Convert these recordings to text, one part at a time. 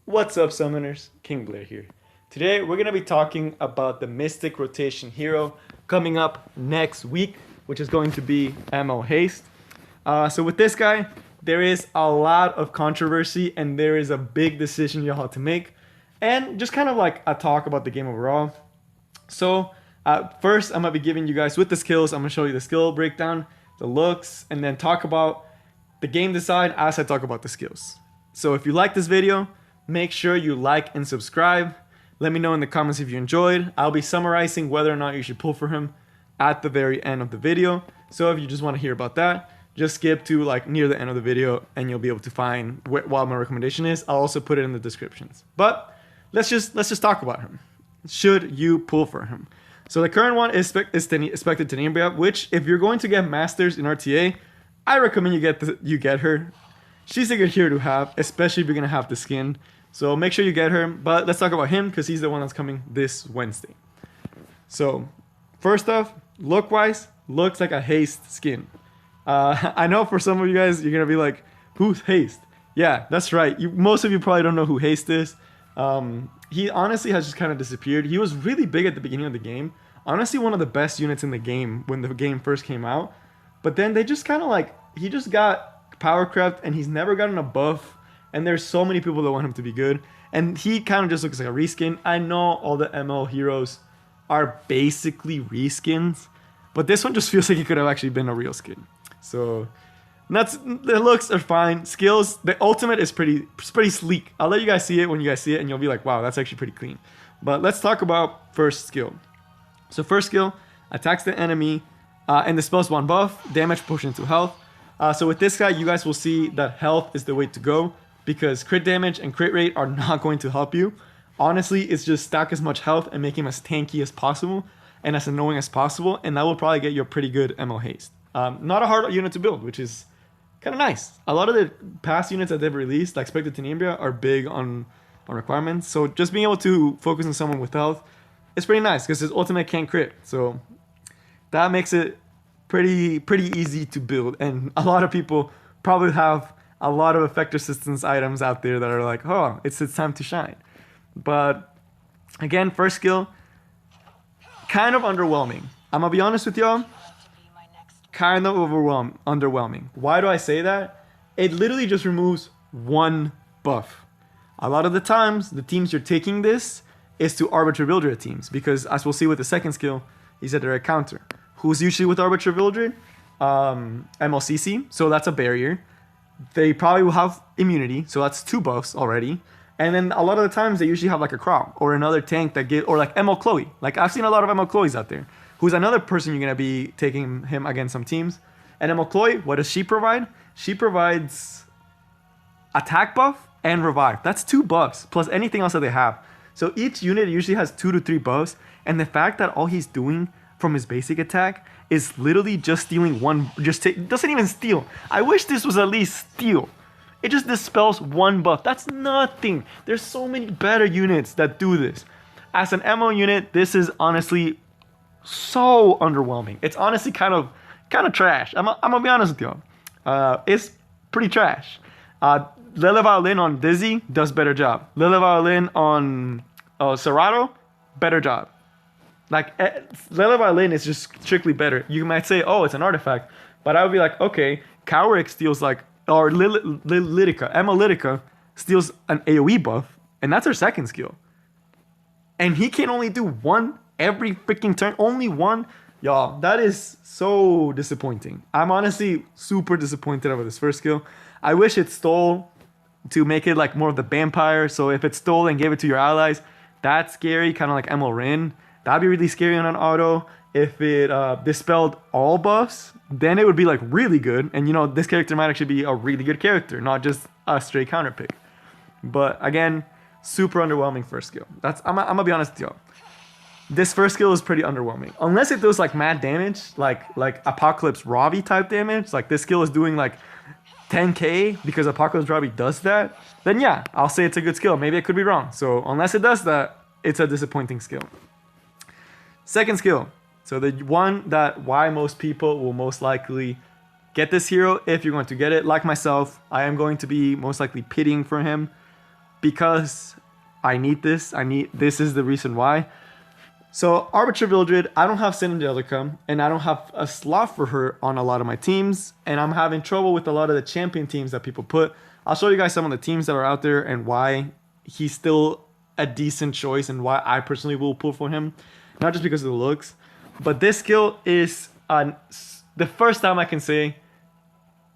What's up, summoners? King Blair here. Today we're going to be talking about the Mystic Rotation Hero coming up next week, which is going to be MO Haste. So with this guy, there is a lot of controversy and there is a big decision you'll have to make, and just kind of like a talk about the game overall. So first, I'm going to be giving you guys with the skills. I'm going to show you the skill breakdown, the looks, and then talk about the game design as I talk about the skills. So if you like this video, make sure you like and subscribe. Let me know in the comments if you enjoyed. I'll be summarizing whether or not you should pull for him at the very end of the video. So if you just want to hear about that, just skip to like near the end of the video and you'll be able to find what my recommendation is. I'll also put it in the descriptions. But let's just talk about him. Should you pull for him? So the current one is Expected Tenebria, which if you're going to get Masters in RTA, I recommend you get her. She's a good hero to have, especially if you're gonna have the skin. So make sure you get her. But let's talk about him because he's the one that's coming this Wednesday. So first off, look-wise, looks like a Haste skin. I know for some of you guys, you're gonna be like, "Who's Haste?" Yeah, that's right. Most of you probably don't know who Haste is. He honestly has just kind of disappeared. He was really big at the beginning of the game. Honestly, one of the best units in the game when the game first came out. But then they just kind of like, he just got power crept and he's never gotten a buff. And there's so many people that want him to be good. And he kind of just looks like a reskin. I know all the ML heroes are basically reskins, but this one just feels like it could have actually been a real skin. So the looks are fine. Skills, the ultimate is pretty sleek. I'll let you guys see it when you guys see it and you'll be like, wow, that's actually pretty clean. But let's talk about first skill. So first skill, attacks the enemy and dispels one buff, damage proportion to health. So with this guy, you guys will see that health is the way to go because crit damage and crit rate are not going to help you. Honestly, it's just stack as much health and make him as tanky as possible and as annoying as possible, and that will probably get you a pretty good ML Haste. Not a hard unit to build, which is kind of nice. A lot of the past units that they've released, like Expected Tenebria, are big on requirements. So just being able to focus on someone with health is pretty nice because his ultimate can't crit. So that makes it pretty easy to build, and a lot of people probably have a lot of effect resistance items out there that are like, oh, it's time to shine. But again, first skill, kind of underwhelming. I'm gonna be honest with y'all, kind of underwhelming. Why do I say that? It literally just removes one buff. A lot of the times, the teams you're taking this is to Arbiter Wildred teams, because as we'll see with the second skill, he's a direct counter. Who's usually with Arbiter Wildred? MLCC, so that's a barrier. They probably will have immunity, so that's two buffs already. And then a lot of the times they usually have like a Crow or another tank that get, or like ML Chloe. Like I've seen a lot of ML Chloes out there, who's another person you're gonna be taking him against some teams. And ML Chloe, what does she provide? She provides attack buff and revive. That's two buffs plus anything else that they have. So each unit usually has 2 to 3 buffs, and the fact that all he's doing from his basic attack is literally just stealing one, doesn't even steal. I wish this was at least steal. It just dispels one buff. That's nothing. There's so many better units that do this. As an MO unit, this is honestly so underwhelming. It's honestly kind of trash. I'm gonna be honest with y'all. It's pretty trash. Lele Violin on Dizzy does better job. Lele Violin on Serato, better job. Like Lele Violin is just strictly better. You might say, oh, it's an artifact, but I would be like, okay, Cowrick steals like, or Litica, Emma Litica steals an AoE buff, and that's her second skill. And he can only do one every freaking turn, only one. Y'all, that is so disappointing. I'm honestly super disappointed over this first skill. I wish it stole to make it like more of the vampire. So if it stole and gave it to your allies, that's scary, kind of like Emil Rin. That'd be really scary on an auto. If it dispelled all buffs, then it would be like really good. And you know, this character might actually be a really good character, not just a straight counter pick. But again, super underwhelming first skill. I'm gonna be honest with y'all. This first skill is pretty underwhelming. Unless it does like mad damage, like Apocalypse Robbie type damage. Like this skill is doing like 10k because Apocalypse Robbie does that, then yeah, I'll say it's a good skill. Maybe I could be wrong. So unless it does that, it's a disappointing skill. Second skill. So the one that why most people will most likely get this hero if you're going to get it. Like myself, I am going to be most likely pitting for him. because I need this. This is the reason why. So Arbiter Vildred, I don't have Sin Angelica, and I don't have a slot for her on a lot of my teams, and I'm having trouble with a lot of the champion teams that people put. I'll show you guys some of the teams that are out there and why he's still a decent choice and why I personally will pull for him. Not just because of the looks, but this skill is the first time I can say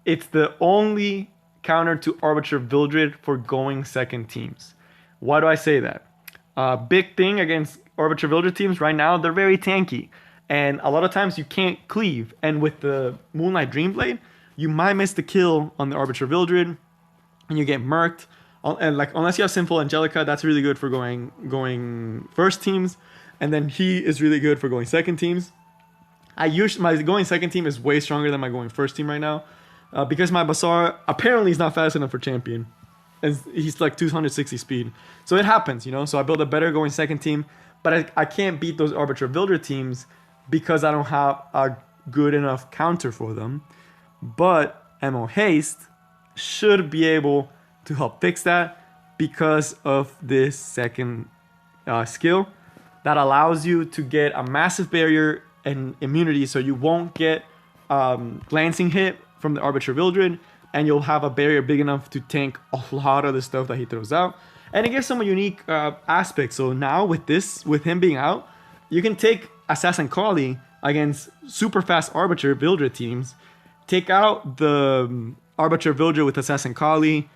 it's the only counter to Arbiter Vildred for going second teams. Why do I say that? Big thing against Arbiter Vildred teams right now, they're very tanky. And a lot of times you can't cleave. And with the Moonlight Dreamblade, you might miss the kill on the Arbiter Vildred and you get murked. And like unless you have Sinful Angelica, that's really good for going first teams. And then he is really good for going second teams. My going second team is way stronger than my going first team right now. Because my Basar apparently is not fast enough for champion. And he's like 260 speed. So it happens, you know? So I build a better going second team. But I can't beat those Arbiter Vildred teams because I don't have a good enough counter for them. But MO Haste should be able to help fix that because of this second skill that allows you to get a massive barrier and immunity, so you won't get glancing hit from the Arbiter Vildred, and you'll have a barrier big enough to tank a lot of the stuff that he throws out. And it gives some unique aspects. So now with him being out, you can take Assassin Kali against super fast Arbiter Vildred teams, take out the Arbiter Vildred with Assassin Kali,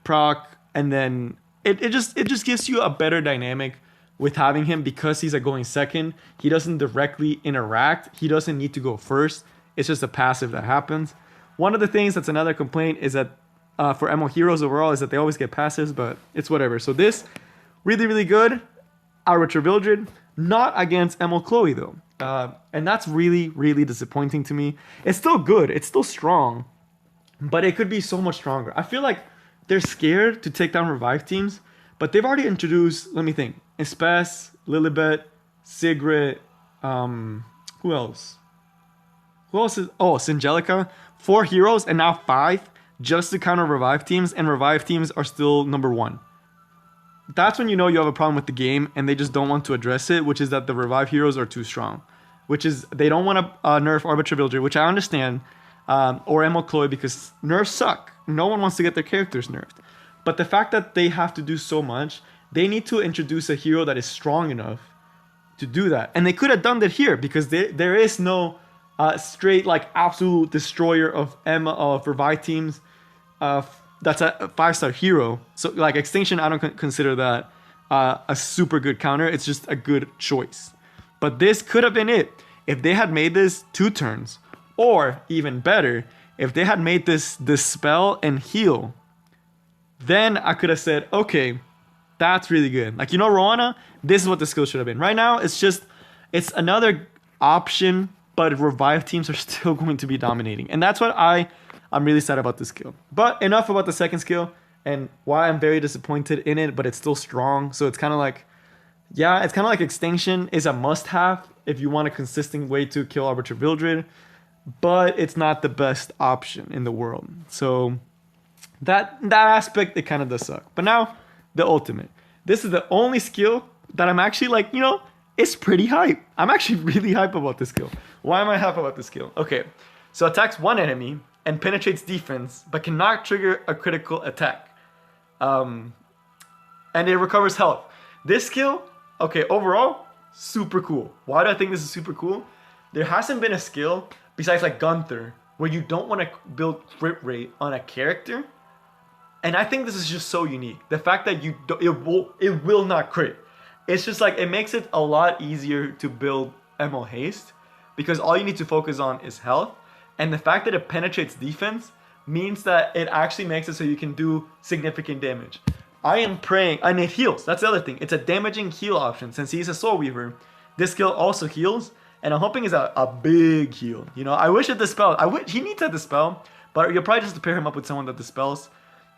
proc, and then it just gives you a better dynamic with having him because he's going second. He doesn't directly interact. He doesn't need to go first. It's just a passive that happens. One of the things that's another complaint is that for MO heroes overall is that they always get passives, but it's whatever. So this, really, really good. Arbiter Vildred, not against MO Chloe though. And that's really, really disappointing to me. It's still good. It's still strong, but it could be so much stronger. I feel like they're scared to take down revive teams, but they've already introduced, let me think, Espes, Lilibet, Sigrid, who else? Who else is, oh, Singelica. 4 heroes and now 5 just to counter revive teams, and revive teams are still number 1. That's when you know you have a problem with the game and they just don't want to address it, which is that the revive heroes are too strong. Which is, they don't want to nerf Arbiter Vildred, which I understand, or MO Chloe, because nerfs suck. No one wants to get their characters nerfed. But the fact that they have to do so much, they need to introduce a hero that is strong enough to do that. And they could have done that here, because there is no straight like absolute destroyer of revive teams. That's a 5-star hero. So like Extinction, I don't consider that a super good counter. It's just a good choice. But this could have been it if they had made this 2 turns, or even better, if they had made this dispel and heal. Then I could have said, okay, that's really good. Like, you know, Roana, this is what the skill should have been. Right now, it's another option, but revive teams are still going to be dominating. And that's what I'm really sad about this skill. But enough about the second skill and why I'm very disappointed in it, but it's still strong. So it's kind of like, yeah, it's kind of like Extinction is a must-have if you want a consistent way to kill Arbiter Vildred, but it's not the best option in the world. So that aspect, it kind of does suck. But now, the ultimate. This is the only skill that I'm actually like, you know, it's pretty hype. I'm actually really hype about this skill. Why am I hype about this skill? Okay, so attacks one enemy and penetrates defense, but cannot trigger a critical attack. And it recovers health. This skill, okay, overall, super cool. Why do I think this is super cool? There hasn't been a skill, besides like Gunther, where you don't want to build crit rate on a character. And I think this is just so unique. The fact that it will not crit. It's just like, it makes it a lot easier to build MO Haste, because all you need to focus on is health. And the fact that it penetrates defense means that it actually makes it so you can do significant damage. I am praying, and it heals. That's the other thing. It's a damaging heal option. Since he's a Soul Weaver, this skill also heals. And I'm hoping it's a big heal. You know, I wish it dispels. He needs a dispel, but you'll probably just have to pair him up with someone that dispels.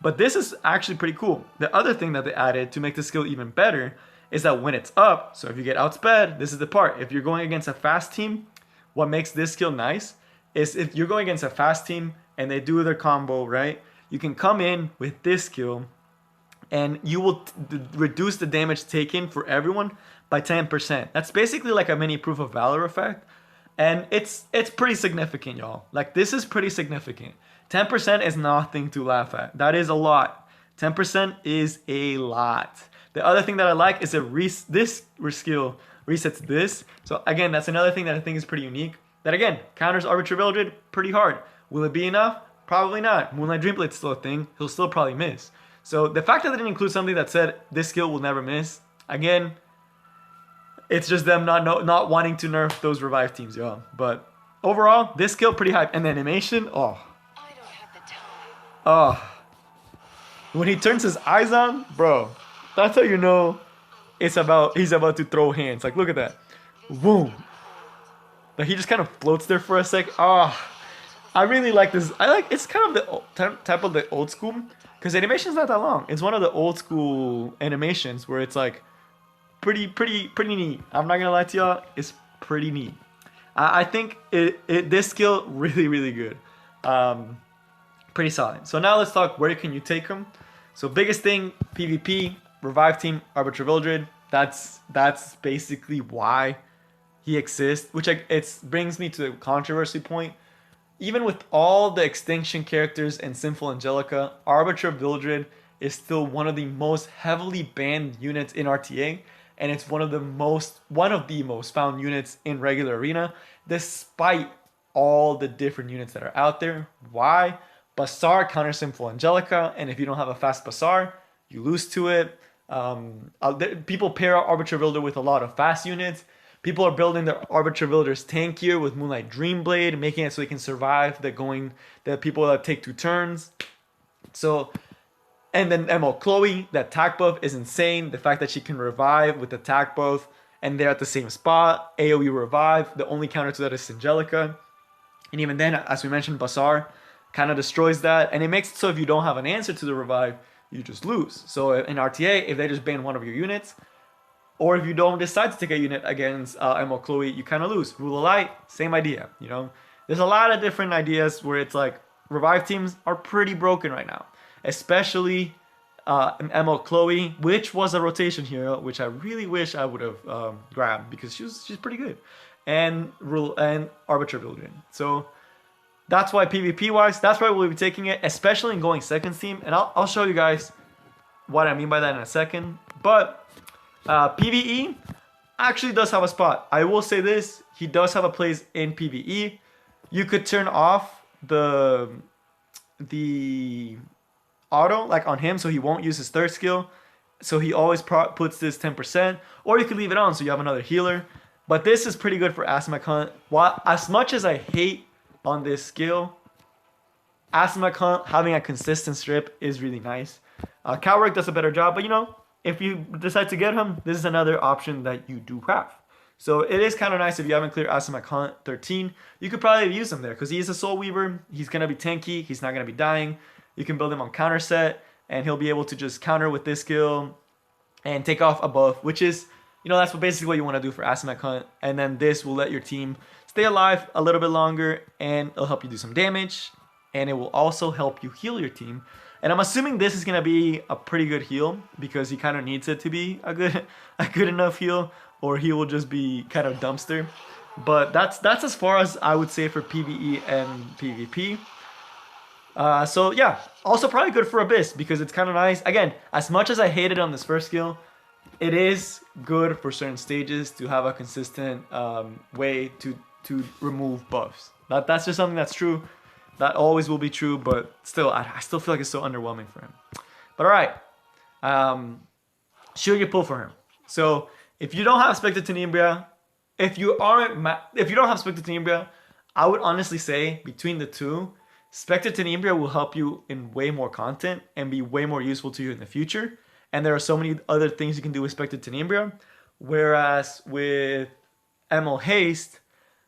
But this is actually pretty cool. The other thing that they added to make the skill even better is that when it's up, so if you get outsped, this is the part. If you're going against a fast team, what makes this skill nice is if you're going against a fast team and they do their combo, right? You can come in with this skill and you will reduce the damage taken for everyone by 10%. That's basically like a mini proof of valor effect, and it's pretty significant, y'all. Like, this is pretty significant. 10% is nothing to laugh at. That is a lot. 10% is a lot. The other thing that I like is that this skill resets this. So again, that's another thing that I think is pretty unique. That again, counters Arbitrary Vildred pretty hard. Will it be enough? Probably not. Moonlight Dreamblade's still a thing. He'll still probably miss. So the fact that they didn't include something that said this skill will never miss, again, it's just them not wanting to nerf those revive teams, y'all. But overall, this skill pretty hype. And the animation, oh. I don't have the time. Oh. When he turns his eyes on, bro, that's how you know he's about to throw hands. Like, look at that. Boom. Like, he just kind of floats there for a sec. Ah. Oh. I really like this. It's kind of the type of the old school, because the animation's not that long. It's one of the old school animations where it's like pretty neat. I'm not gonna lie to y'all, it's pretty neat. I think this skill really good. Pretty solid. So now let's talk where can you take him. So biggest thing, PvP, revive team, Arbitrary Vildred. That's basically why he exists, which it brings me to the controversy point. Even with all the extinction characters and Sinful Angelica, Arbiter Vildred is still one of the most heavily banned units in RTA, and it's one of the most found units in regular arena, despite all the different units that are out there. Why? Bazaar counters Sinful Angelica, and if you don't have a fast Bazaar, you lose to it. People pair Arbiter Vildred with a lot of fast units. People are building their Arbiter Vildreds tankier with Moonlight Dreamblade, making it so they can survive the people that take 2 turns. So, and then MO Chloe, that attack buff is insane. The fact that she can revive with attack buff and they're at the same spot. AoE revive, the only counter to that is Angelica. And even then, as we mentioned, Bazaar kind of destroys that. And it makes it so if you don't have an answer to the revive, you just lose. So in RTA, if they just ban one of your units, or if you don't decide to take a unit against MO Chloe, you kind of lose. Rule of Light, same idea, you know? There's a lot of different ideas where it's like, revive teams are pretty broken right now. Especially MO Chloe, which was a rotation hero, which I really wish I would have grabbed, because she's pretty good. And Arbiter Vildred. So that's why PvP-wise, that's why we'll be taking it, especially in going second team. And I'll show you guys what I mean by that in a second. But PvE actually does have a spot. I will say this, he does have a place in PvE. You could turn off the auto like on him, so he won't use his third skill. So he always puts this 10%, or you could leave it on so you have another healer. But this is pretty good for Asimach Hunt. As much as I hate on this skill, Asimach Hunt having a consistent strip is really nice. Cowrick does a better job, but you know, if you decide to get him, this is another option that you do have. So it is kind of nice if you haven't cleared Asimach Hunt 13. You could probably use him there because he is a Soul Weaver. He's going to be tanky. He's not going to be dying. You can build him on counter set, and he'll be able to just counter with this skill and take off a buff, which is, you know, that's basically what you want to do for Asimach Hunt. And then this will let your team stay alive a little bit longer, and it'll help you do some damage, and it will also help you heal your team. And I'm assuming this is going to be a pretty good heal because he kind of needs it to be a good enough heal, or he will just be kind of dumpster. But that's as far as I would say for PvE and PvP. So yeah, also probably good for Abyss because it's kind of nice. Again, as much as I hated on this first skill, it is good for certain stages to have a consistent way to remove buffs. That's just something that's true. That always will be true, but still, I still feel like it's so underwhelming for him. But all right, should you pull for him? So if you don't have Spectre Tenebria, if you don't have Spectre Tenebria, I would honestly say between the two, Spectre Tenebria will help you in way more content and be way more useful to you in the future. And there are so many other things you can do with Spectre Tenebria. Whereas with MO Haste,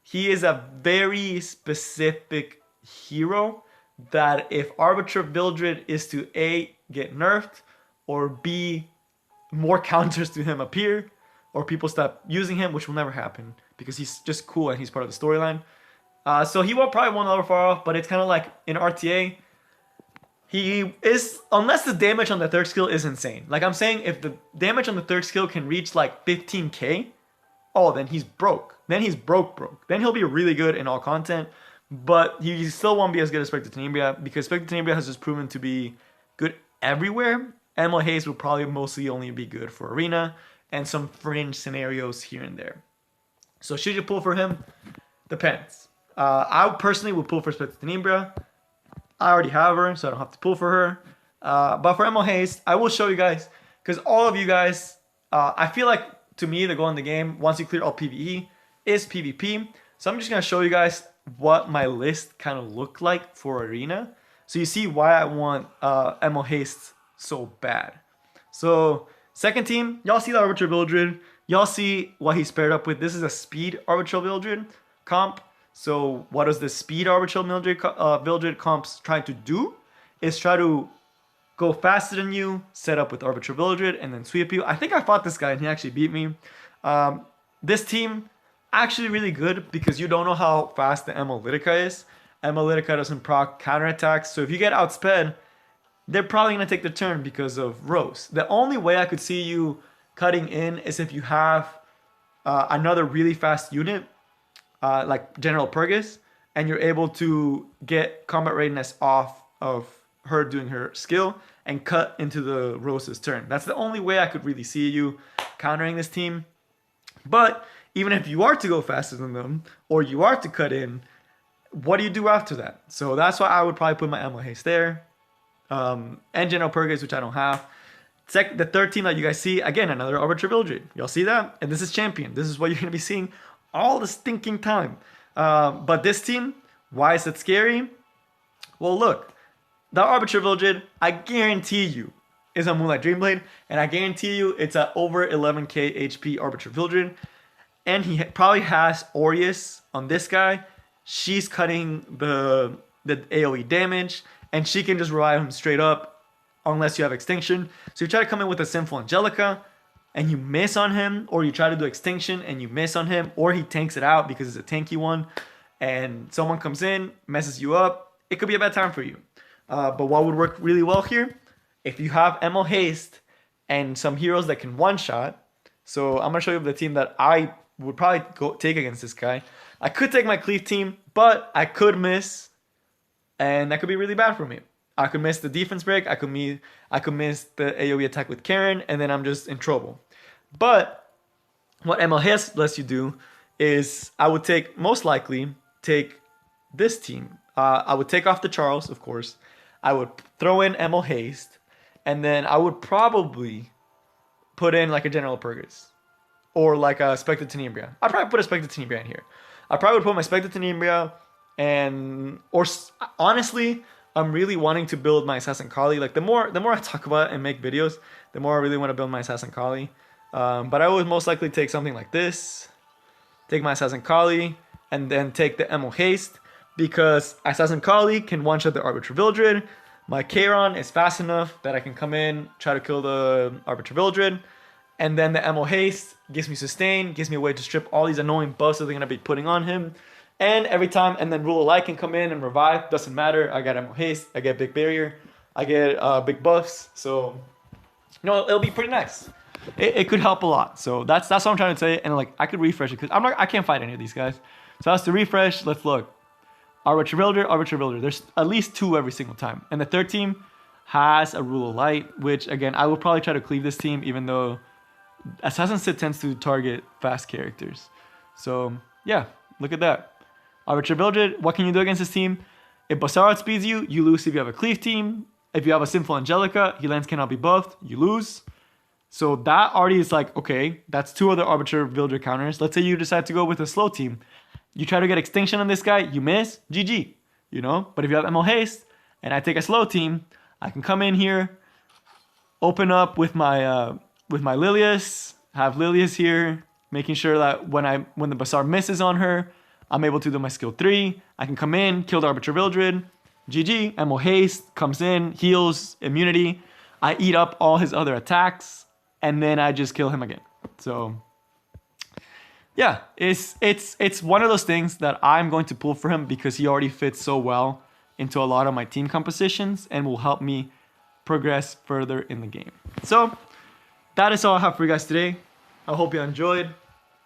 he is a very specific hero that if Arbiter Vildred is to A, get nerfed, or B, more counters to him appear, or people stop using him, which will never happen because he's just cool and he's part of the storyline. So he probably won't ever far off, but it's kind of like in RTA, he is, unless the damage on the third skill is insane. Like I'm saying, if the damage on the third skill can reach like 15k, oh, then he's broke. Then he's broke. Then he'll be really good in all content, but he still won't be as good as Spectre Tenebria because Spectre Tenebria has just proven to be good everywhere. ML Haste will probably mostly only be good for Arena and some fringe scenarios here and there. So should you pull for him? Depends. I personally would pull for Spectre Tenebria. I already have her, so I don't have to pull for her. But for ML Haste, I will show you guys, because all of you guys, I feel like, to me, the goal in the game, once you clear all PvE, is PvP. So I'm just going to show you guys what my list kind of looked like for Arena. So you see why I want ML Haste so bad. So, second team, y'all see the Arbiter Vildred. Y'all see what he's paired up with. This is a speed Arbitral Vildred comp. So what does the speed Arbitral Vildred comps trying to do? Is try to go faster than you, set up with Arbitral Vildred, and then sweep you. I think I fought this guy and he actually beat me. This team, actually really good because you don't know how fast the Emolitica is. Emolitica doesn't proc counterattacks. So if you get outsped, they're probably going to take the turn because of Rose. The only way I could see you cutting in is if you have another really fast unit, like General Purgus, and you're able to get combat readiness off of her doing her skill and cut into the Rose's turn. That's the only way I could really see you countering this team. But even if you are to go faster than them, or you are to cut in, what do you do after that? So that's why I would probably put my ML Haste there. And General Purgus, which I don't have. The third team that you guys see, again, another Arbiter Vildred. Y'all see that? And this is Champion. This is what you're going to be seeing all the stinking time. But this team, why is it scary? Well, look. The Arbiter Vildred, I guarantee you, is a Moonlight Dreamblade. And I guarantee you, it's a over 11k HP Arbiter Vildred. And he probably has Aureus on this guy. She's cutting the AoE damage. And she can just revive him straight up unless you have Extinction. So you try to come in with a Sinful Angelica and you miss on him, or you try to do Extinction and you miss on him, or he tanks it out because it's a tanky one and someone comes in, messes you up. It could be a bad time for you. But what would work really well here? If you have ML Haste and some heroes that can one-shot. So I'm going to show you the team that I would probably take against this guy. I could take my Cleave team, but I could miss. And that could be really bad for me. I could miss the defense break. I could miss the AoE attack with Karen, and then I'm just in trouble. But what ML Haste lets you do is I would most likely take this team. I would take off the Charles, of course. I would throw in ML Haste, and then I would probably put in like a General Purgus or like a Spectre Tenebria. I'd probably put a Spectre Tenebria in here. I probably would put my Spectre Tenebria. Or honestly, I'm really wanting to build my Assassin Kali. Like the more I talk about it and make videos, the more I really want to build my Assassin Kali. But I would most likely take something like this, take my Assassin Kali, and then take the ML Haste because Assassin Kali can one-shot the Arbiter Vildred. My Charon is fast enough that I can come in, try to kill the Arbiter Vildred, and then the ML Haste gives me sustain, gives me a way to strip all these annoying buffs that they're gonna be putting on him. And every time, and then Rule of Light can come in and revive. Doesn't matter. I got ML Haste. I get Big Barrier. I get big buffs. So, it'll be pretty nice. It could help a lot. So that's what I'm trying to say. And like, I could refresh it because I can't fight any of these guys. So as to refresh, let's look. Arbiter Vildred. There's at least 2 every single time. And the third team has a Rule of Light, which again, I will probably try to cleave this team, even though Assassin Sid tends to target fast characters. So yeah, look at that. Arbiter Vildred, what can you do against this team? If Basar outspeeds you, you lose if you have a Cleave team. If you have a Sinful Angelica, Helens cannot be buffed, you lose. So that already is like, okay, that's 2 other Arbiter Vildred counters. Let's say you decide to go with a slow team. You try to get Extinction on this guy, you miss, GG. But if you have ML Haste, and I take a slow team, I can come in here, open up with my Lilius, have Lilius here, making sure that when the Basar misses on her, I'm able to do my skill 3. I can come in, kill the Arbiter Vildred. GG. ML Haste comes in, heals, immunity. I eat up all his other attacks, and then I just kill him again. So, yeah, it's one of those things that I'm going to pull for him because he already fits so well into a lot of my team compositions and will help me progress further in the game. So that is all I have for you guys today. I hope you enjoyed,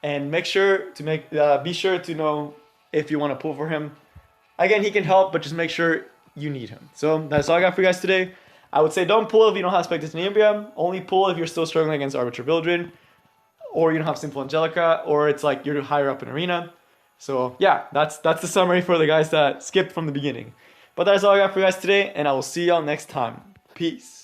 and make sure to be sure to know if you want to pull for him. Again, he can help, but just make sure you need him. So that's all I got for you guys today. I would say don't pull if you don't have Spectus Nimbia. Only pull if you're still struggling against Arbiter Vildred, or you don't have Simple Angelica, or it's like you're higher up in Arena. So yeah, that's the summary for the guys that skipped from the beginning. But that's all I got for you guys today, and I will see y'all next time. Peace.